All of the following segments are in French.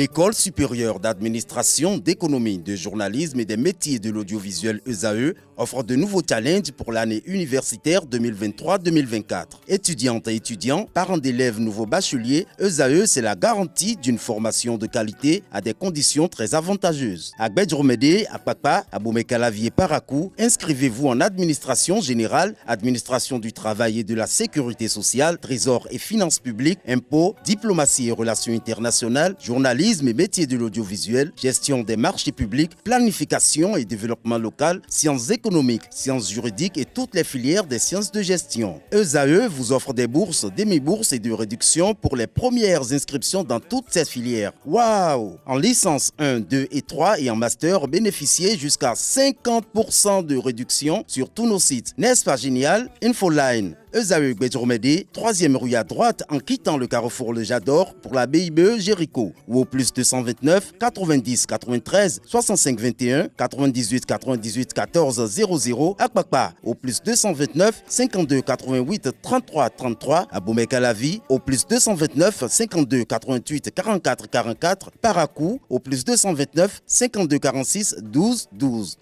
L'École supérieure d'administration, d'économie, de journalisme et des métiers de l'audiovisuel ESAE offre de nouveaux challenges pour l'année universitaire 2023-2024. Étudiantes et étudiants, parents d'élèves nouveaux bacheliers, ESAE, c'est la garantie d'une formation de qualité à des conditions très avantageuses. À Gbedjromede, à Papa, à Boumekalavi et Parakou, inscrivez-vous en administration générale, administration du travail et de la sécurité sociale, trésor et finances publiques, impôts, diplomatie et relations internationales, journalisme et métiers de l'audiovisuel, gestion des marchés publics, planification et développement local, sciences économiques, sciences juridiques et toutes les filières des sciences de gestion. ESAE vous offre des bourses, demi-bourses et de réductions pour les premières inscriptions dans toutes ces filières. Waouh! En licence 1, 2 et 3 et en master, bénéficiez jusqu'à 50% de réduction sur tous nos sites. N'est-ce pas génial? Infoline. ESAE Gbedjromede, 3e rue à droite en quittant le carrefour Le Jador pour la BIBE Jéricho ou au plus 229 90 93 65 21 98 98 14 00 à Kpakpa au plus 229 52 88 33 33 à Boumekalavi au plus 229 52 88 44 44 Parakou au plus 229 52 46 12 12.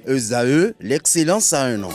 ESAE, l'excellence à un an.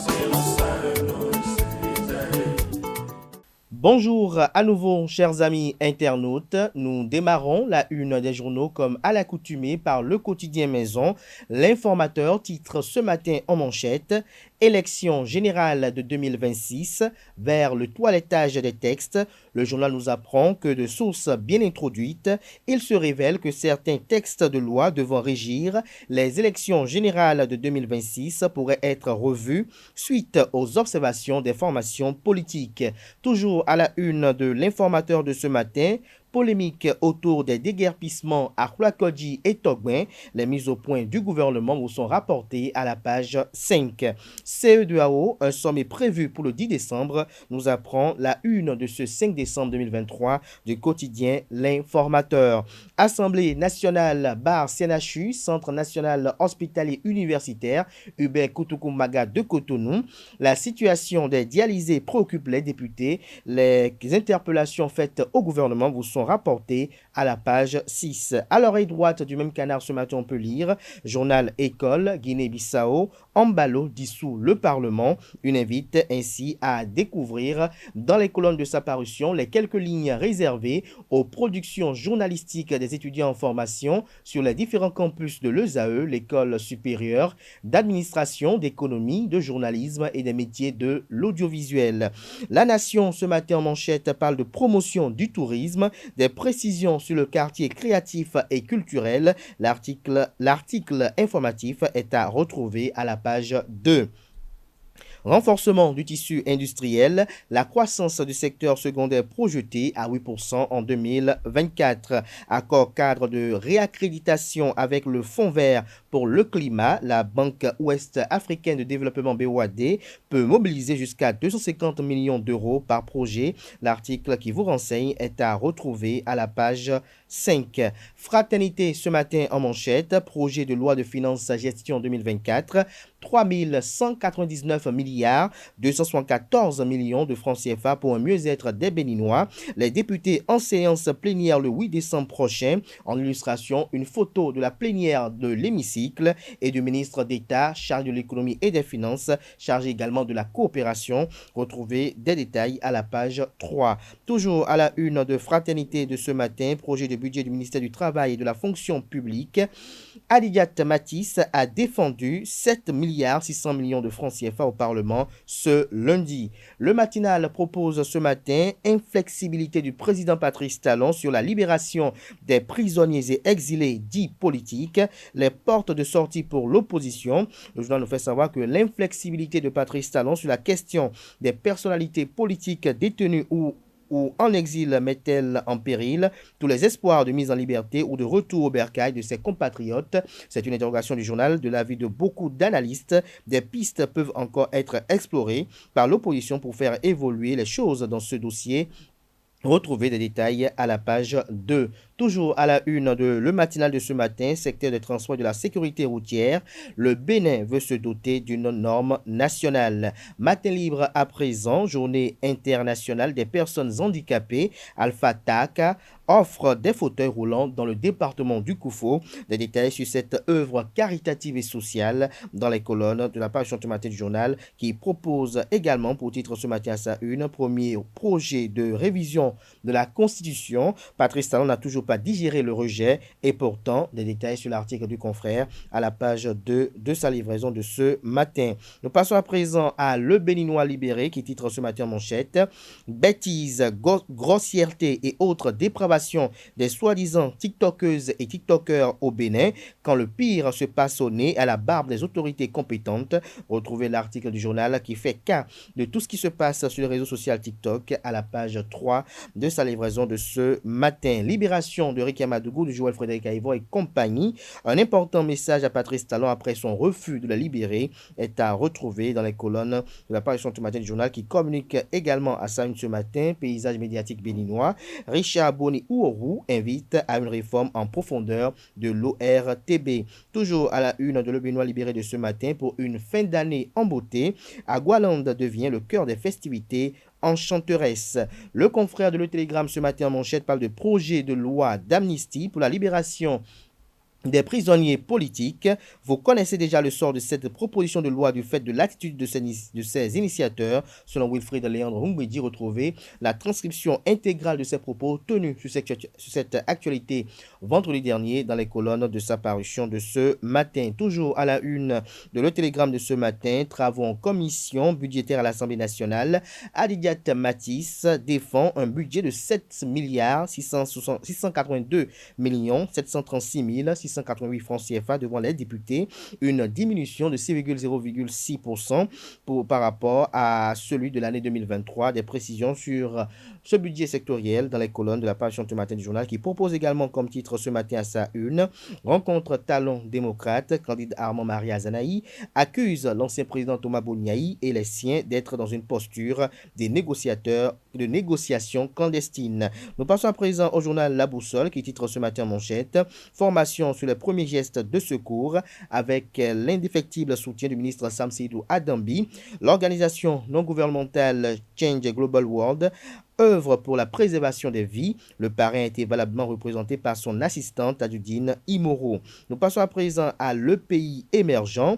Bonjour à nouveau, chers amis internautes. Nous démarrons la une des journaux comme à l'accoutumée par le quotidien Maison. L'informateur titre ce matin en manchette « Élection générale de 2026 vers le toilettage des textes ». Le journal nous apprend que de sources bien introduites, il se révèle que certains textes de loi devant régir les élections générales de 2026 pourraient être revus suite aux observations des formations politiques. Toujours à la une de l'informateur de ce matin, polémique autour des déguerpissements à Khouakodji et Togben. Les mises au point du gouvernement vous sont rapportées à la page 5. CE2AO, un sommet prévu pour le 10 décembre, nous apprend la une de ce 5 décembre 2023 du quotidien L'Informateur. Assemblée nationale Bar CNHU, Centre national hospitalier universitaire, Hubert Koutoukou-Maga de Cotonou. La situation des dialysés préoccupe les députés. Les interpellations faites au gouvernement vous sont rapportées à la page 6. À l'oreille droite du même canard ce matin, on peut lire Journal École, Guinée-Bissau, Ambalo dissout le Parlement. Une invite ainsi à découvrir dans les colonnes de sa parution les quelques lignes réservées aux productions journalistiques des étudiants en formation sur les différents campus de l'ESAE, l'école supérieure d'administration, d'économie, de journalisme et des métiers de l'audiovisuel. La Nation ce matin en manchette parle de promotion du tourisme, des précisions sur le quartier créatif et culturel. L'article informatif est à retrouver à la page 2. Renforcement du tissu industriel, la croissance du secteur secondaire projetée à 8% en 2024. Accord cadre de réaccréditation avec le Fonds vert pour le climat, la Banque ouest africaine de développement BOAD peut mobiliser jusqu'à 250 millions d'euros par projet. L'article qui vous renseigne est à retrouver à la page 5. Fraternité ce matin en manchette, projet de loi de finances gestion 2024, 3199 milliards 274 millions de francs CFA pour un mieux-être des Béninois. Les députés en séance plénière le 8 décembre prochain. En illustration, une photo de la plénière de l'hémicycle et du ministre d'État chargé de l'économie et des finances, chargé également de la coopération. Retrouvez des détails à la page 3. Toujours à la une de Fraternité de ce matin, projet de budget du ministère du Travail et de la fonction publique. Adigat Matisse a défendu 7 milliards 600 millions de francs CFA au Parlement ce lundi. Le matinal propose ce matin inflexibilité du président Patrice Talon sur la libération des prisonniers et exilés dits politiques, les portes de sortie pour l'opposition. Le journal nous fait savoir que l'inflexibilité de Patrice Talon sur la question des personnalités politiques détenues ou en exil met-elle en péril tous les espoirs de mise en liberté ou de retour au bercail de ses compatriotes? C'est une interrogation du journal. De l'avis de beaucoup d'analystes, des pistes peuvent encore être explorées par l'opposition pour faire évoluer les choses dans ce dossier. Retrouvez des détails à la page 2. Toujours à la une de le matinal de ce matin, secteur de transport et de la sécurité routière, le Bénin veut se doter d'une norme nationale. Matin libre à présent, journée internationale des personnes handicapées, Alpha TAC offre des fauteuils roulants dans le département du Koufo. Des détails sur cette œuvre caritative et sociale dans les colonnes de la page ce matin du journal qui propose également pour titre ce matin à sa une, premier projet de révision de la Constitution. Patrice Talon n'a toujours pas digéré le rejet et pourtant des détails sur l'article du confrère à la page 2 de sa livraison de ce matin. Nous passons à présent à Le Béninois libéré qui titre ce matin en manchette bêtises, grossièreté et autres dépravations des soi-disant tiktokeuses et tiktokers au Bénin quand le pire se passe au nez à la barbe des autorités compétentes. Retrouvez l'article du journal qui fait cas de tout ce qui se passe sur le réseau social TikTok à la page 3 de sa livraison de ce matin. Libération de Ricky Amadougou, de Joël Frédéric Aïvo et compagnie. Un important message à Patrice Talon après son refus de la libérer est à retrouver dans les colonnes de la page ce matin du journal qui communique également à sa une ce matin. Paysage médiatique béninois. Richard Boni Ouourou invite à une réforme en profondeur de l'ORTB. Toujours à la une de Le Béninois libéré de ce matin pour une fin d'année en beauté. Agualande devient le cœur des festivités enchanteresse. Le confrère de Le Télégramme ce matin en manchette parle de projet de loi d'amnistie pour la libération des prisonniers politiques. Vous connaissez déjà le sort de cette proposition de loi du fait de l'attitude de ses initiateurs. Selon Wilfried Léandre Humbedi, retrouvez la transcription intégrale de ses propos tenus sur cette actualité vendredi dernier dans les colonnes de sa parution de ce matin. Toujours à la une de Le Télégramme de ce matin, travaux en commission budgétaire à l'Assemblée nationale. Adidiat Matisse défend un budget de 7 milliards 682 millions 736 688 francs CFA devant les députés, une diminution de 6,6% par rapport à celui de l'année 2023. Des précisions sur ce budget sectoriel dans les colonnes de la page ce matin du journal qui propose également comme titre ce matin à sa une, rencontre talon démocrate, candidat Armand Maria Zanaï accuse l'ancien président Thomas Boniaï et les siens d'être dans une posture des négociateurs de négociation clandestine. Nous passons à présent au journal La Boussole qui titre ce matin en manchette, formation sur les premiers gestes de secours avec l'indéfectible soutien du ministre Sam Seydou Adambi. L'organisation non gouvernementale Change Global World œuvre pour la préservation des vies. Le parrain a été valablement représenté par son assistante Adudine Imoro. Nous passons à présent à Le Pays émergent.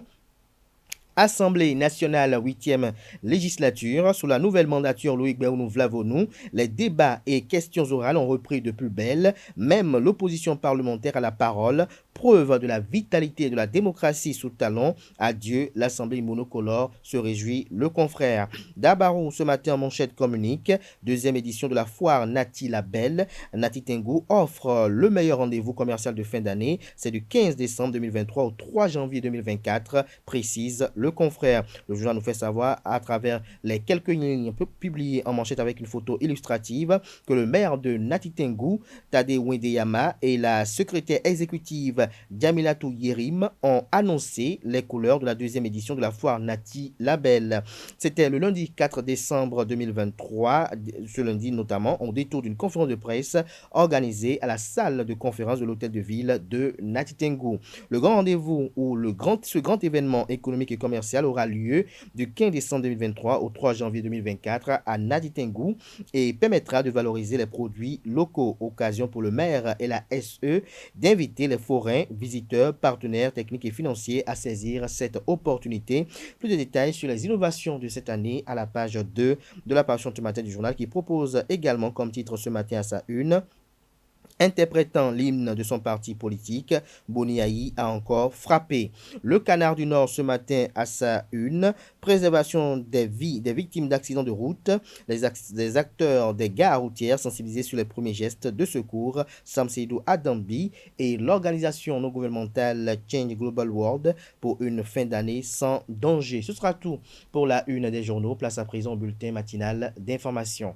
Assemblée nationale 8e législature, sous la nouvelle mandature Loïc Béounou-Vlavonou, les débats et questions orales ont repris de plus belle, même l'opposition parlementaire à la parole, preuve de la vitalité de la démocratie sous talon. Adieu, l'Assemblée monocolore, se réjouit le confrère. Dabarou, ce matin en manchette communique, deuxième édition de la foire Nati la Belle. Nati Tengu offre le meilleur rendez-vous commercial de fin d'année, c'est du 15 décembre 2023 au 3 janvier 2024, précise le confrère. Le journal nous fait savoir à travers les quelques lignes publiées en manchette avec une photo illustrative que le maire de Nati Tengu, Tade Wendeyama, et la secrétaire exécutive Djamilatou Yerim ont annoncé les couleurs de la deuxième édition de la foire Nati la Belle. C'était le lundi 4 décembre 2023. Ce lundi notamment, au détour d'une conférence de presse organisée à la salle de conférence de l'hôtel de ville de Nati Tengu. Le grand rendez-vous ou ce grand événement économique et commercial aura lieu du 15 décembre 2023 au 3 janvier 2024 à Nati Tengu et permettra de valoriser les produits locaux. Occasion pour le maire et la SE d'inviter les forains, visiteurs, partenaires techniques et financiers à saisir cette opportunité. Plus de détails sur les innovations de cette année à la page 2 de la parution ce matin du journal qui propose également comme titre ce matin à sa une. Interprétant l'hymne de son parti politique, Boniaï a encore frappé. Le Canard du Nord ce matin à sa une, préservation des vies des victimes d'accidents de route, les acteurs des gares routières sensibilisés sur les premiers gestes de secours, Sam Seydou Adambi et l'organisation non gouvernementale Change Global World pour une fin d'année sans danger. Ce sera tout pour la une des journaux. Place à présent au bulletin matinal d'information.